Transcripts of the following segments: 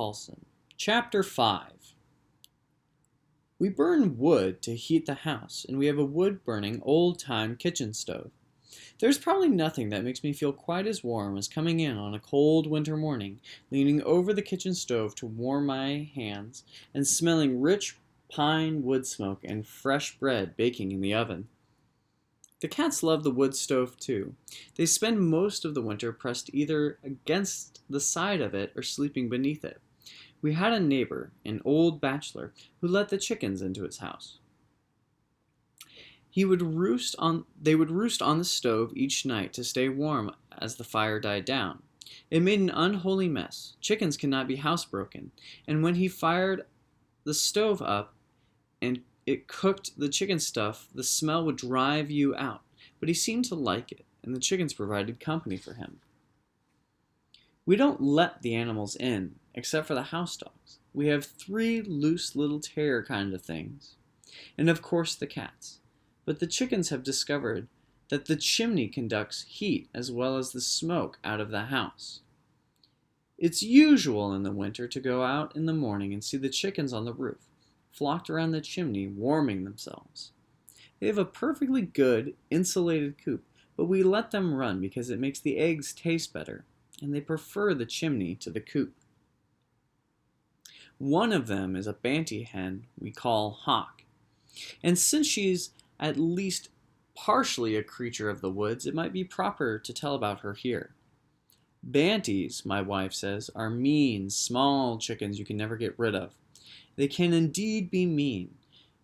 Paulsen. Chapter 5. We burn wood to heat the house, and we have a wood-burning, old-time kitchen stove. There's probably nothing that makes me feel quite as warm as coming in on a cold winter morning, leaning over the kitchen stove to warm my hands, and smelling rich pine wood smoke and fresh bread baking in the oven. The cats love the wood stove too. They spend most of the winter pressed either against the side of it or sleeping beneath it. We had a neighbor, an old bachelor, who let the chickens into his house. They would roost on the stove each night to stay warm as the fire died down. It made an unholy mess. Chickens cannot be housebroken, and when he fired the stove up and it cooked the chicken stuff, the smell would drive you out. But he seemed to like it, and the chickens provided company for him. We don't let the animals in, except for the house dogs. We have 3 loose little terrier kind of things, and of course the cats. But the chickens have discovered that the chimney conducts heat as well as the smoke out of the house. It's usual in the winter to go out in the morning and see the chickens on the roof, flocked around the chimney, warming themselves. They have a perfectly good, insulated coop, but we let them run because it makes the eggs taste better, and they prefer the chimney to the coop. One of them is a banty hen we call Hawk, and since she's at least partially a creature of the woods, it might be proper to tell about her here. Banties, my wife says, are mean, small chickens you can never get rid of. They can indeed be mean,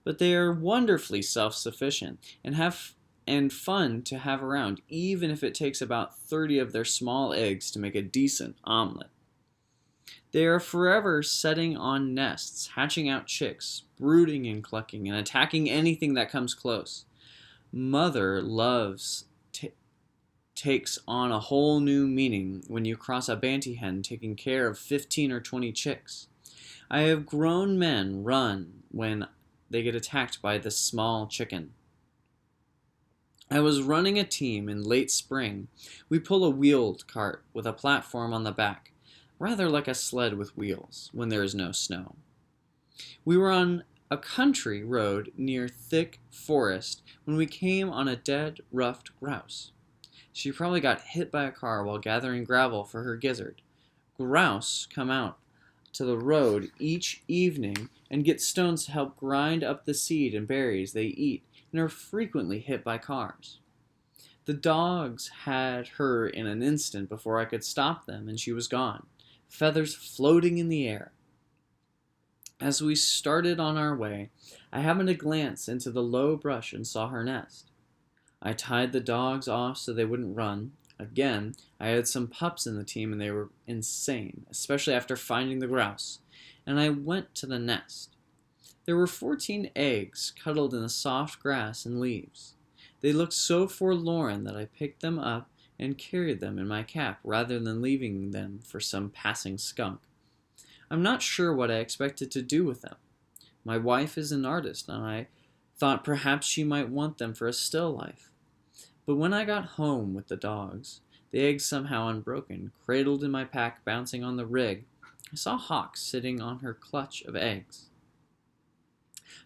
but they are wonderfully self-sufficient and fun to have around, even if it takes about 30 of their small eggs to make a decent omelet. They are forever setting on nests, hatching out chicks, brooding and clucking, and attacking anything that comes close. Mother loves takes on a whole new meaning when you cross a banty hen taking care of 15 or 20 chicks. I have grown men run when they get attacked by this small chicken. I was running a team in late spring. We pull a wheeled cart with a platform on the back, rather like a sled with wheels, when there is no snow. We were on a country road near thick forest when we came on a dead, ruffed grouse. She probably got hit by a car while gathering gravel for her gizzard. Grouse come out to the road each evening and get stones to help grind up the seed and berries they eat, and are frequently hit by cars. The dogs had her in an instant before I could stop them, and she was gone, feathers floating in the air. As we started on our way, I happened to glance into the low brush and saw her nest. I tied the dogs off so they wouldn't run. Again, I had some pups in the team and they were insane, especially after finding the grouse, and I went to the nest. There were 14 eggs cuddled in the soft grass and leaves. They looked so forlorn that I picked them up and carried them in my cap rather than leaving them for some passing skunk. I'm not sure what I expected to do with them. My wife is an artist, and I thought perhaps she might want them for a still life. But when I got home with the dogs, the eggs somehow unbroken, cradled in my pack bouncing on the rig, I saw Hawk sitting on her clutch of eggs.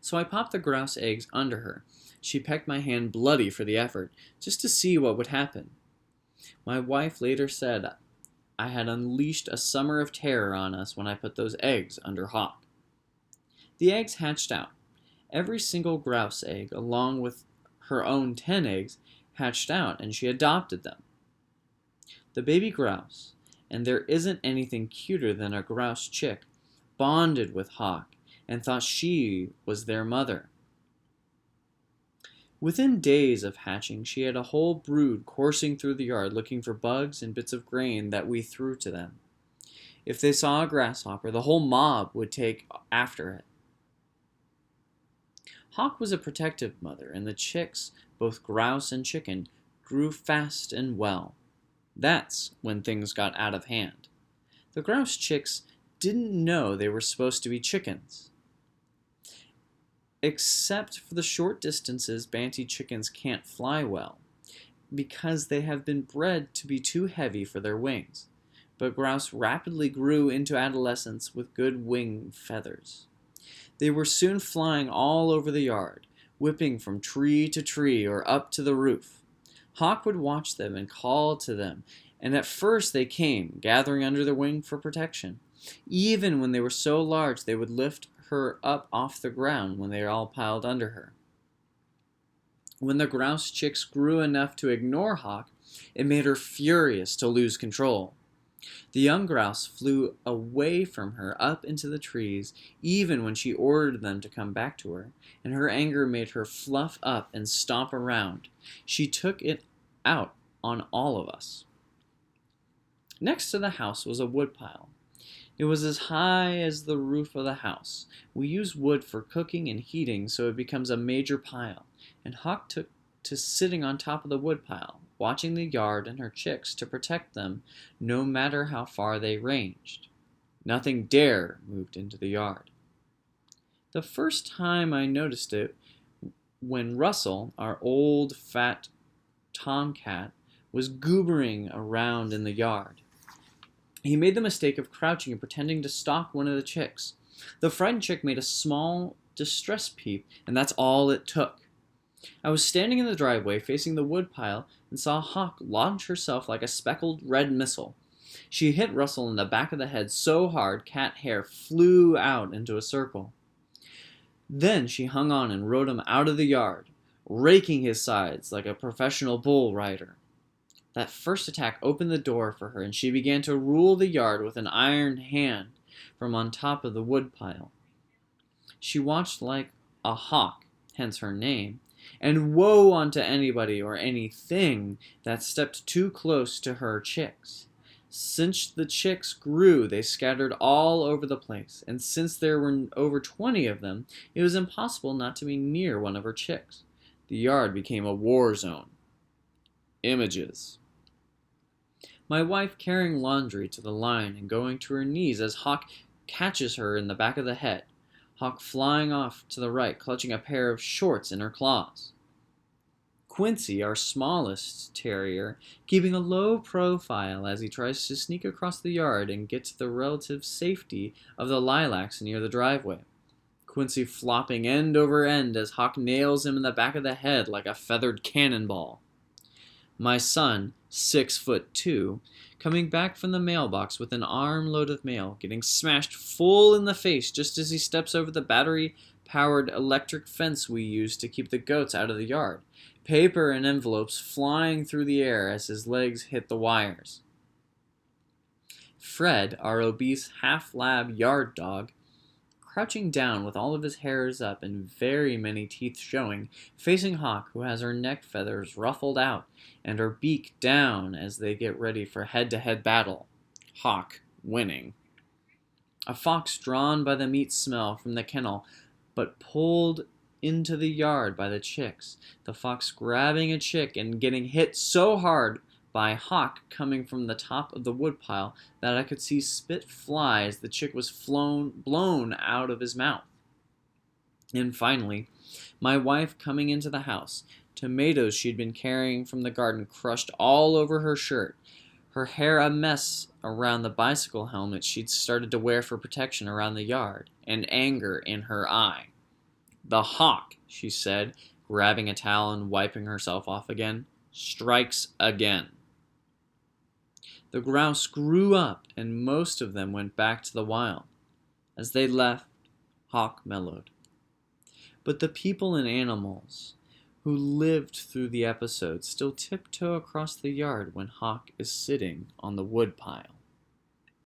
So I popped the grouse eggs under her. She pecked my hand bloody for the effort, just to see what would happen. My wife later said I had unleashed a summer of terror on us when I put those eggs under Hawk. The eggs hatched out. Every single grouse egg, along with her own 10 eggs, hatched out, and she adopted them. The baby grouse, and there isn't anything cuter than a grouse chick, bonded with Hawk and thought she was their mother. Within days of hatching, she had a whole brood coursing through the yard looking for bugs and bits of grain that we threw to them. If they saw a grasshopper, the whole mob would take after it. Hawk was a protective mother, and the chicks, both grouse and chicken, grew fast and well. That's when things got out of hand. The grouse chicks didn't know they were supposed to be chickens. Except for the short distances, banty chickens can't fly well, because they have been bred to be too heavy for their wings. but grouse rapidly grew into adolescence with good wing feathers. They were soon flying all over the yard, whipping from tree to tree or up to the roof. Hawk would watch them and call to them, and at first they came, gathering under their wing for protection. Even when they were so large, they would lift her up off the ground when they were all piled under her. When the grouse chicks grew enough to ignore Hawk, it made her furious to lose control. The young grouse flew away from her up into the trees, even when she ordered them to come back to her, and her anger made her fluff up and stomp around. She took it out on all of us. Next to the house was a woodpile. It was as high as the roof of the house. We use wood for cooking and heating, so it becomes a major pile, and Hawk took to sitting on top of the woodpile, watching the yard and her chicks to protect them no matter how far they ranged. Nothing dare moved into the yard. The first time I noticed it when Russell, our old fat tomcat, was goobering around in the yard. He made the mistake of crouching and pretending to stalk one of the chicks. The frightened chick made a small distress peep, and that's all it took. I was standing in the driveway facing the woodpile and saw Hawk launch herself like a speckled red missile. She hit Russell in the back of the head so hard cat hair flew out into a circle. Then she hung on and rode him out of the yard, raking his sides like a professional bull rider. That first attack opened the door for her, and she began to rule the yard with an iron hand from on top of the woodpile. She watched like a hawk, hence her name, and woe unto anybody or anything that stepped too close to her chicks. Since the chicks grew, they scattered all over the place, and since there were over 20 of them, it was impossible not to be near one of her chicks. The yard became a war zone. Images. My wife carrying laundry to the line and going to her knees as Hawk catches her in the back of the head. Hawk flying off to the right, clutching a pair of shorts in her claws. Quincy, our smallest terrier, keeping a low profile as he tries to sneak across the yard and get to the relative safety of the lilacs near the driveway. Quincy flopping end over end as Hawk nails him in the back of the head like a feathered cannonball. My son, 6'2", coming back from the mailbox with an armload of mail, getting smashed full in the face just as he steps over the battery-powered electric fence we use to keep the goats out of the yard. Paper and envelopes flying through the air as his legs hit the wires. Fred, our obese half-lab yard dog, crouching down with all of his hairs up and very many teeth showing, facing Hawk, who has her neck feathers ruffled out and her beak down as they get ready for head-to-head battle. Hawk winning. A fox drawn by the meat smell from the kennel, but pulled into the yard by the chicks. The fox grabbing a chick and getting hit so hard by Hawk coming from the top of the woodpile that I could see spit fly as the chick was blown out of his mouth. And finally, my wife coming into the house. Tomatoes she'd been carrying from the garden crushed all over her shirt. Her hair a mess around the bicycle helmet she'd started to wear for protection around the yard, and anger in her eye. "The hawk," she said, grabbing a towel and wiping herself off again, "strikes again." The grouse grew up, and most of them went back to the wild. As they left, Hawk mellowed. But the people and animals who lived through the episode still tiptoe across the yard when Hawk is sitting on the woodpile.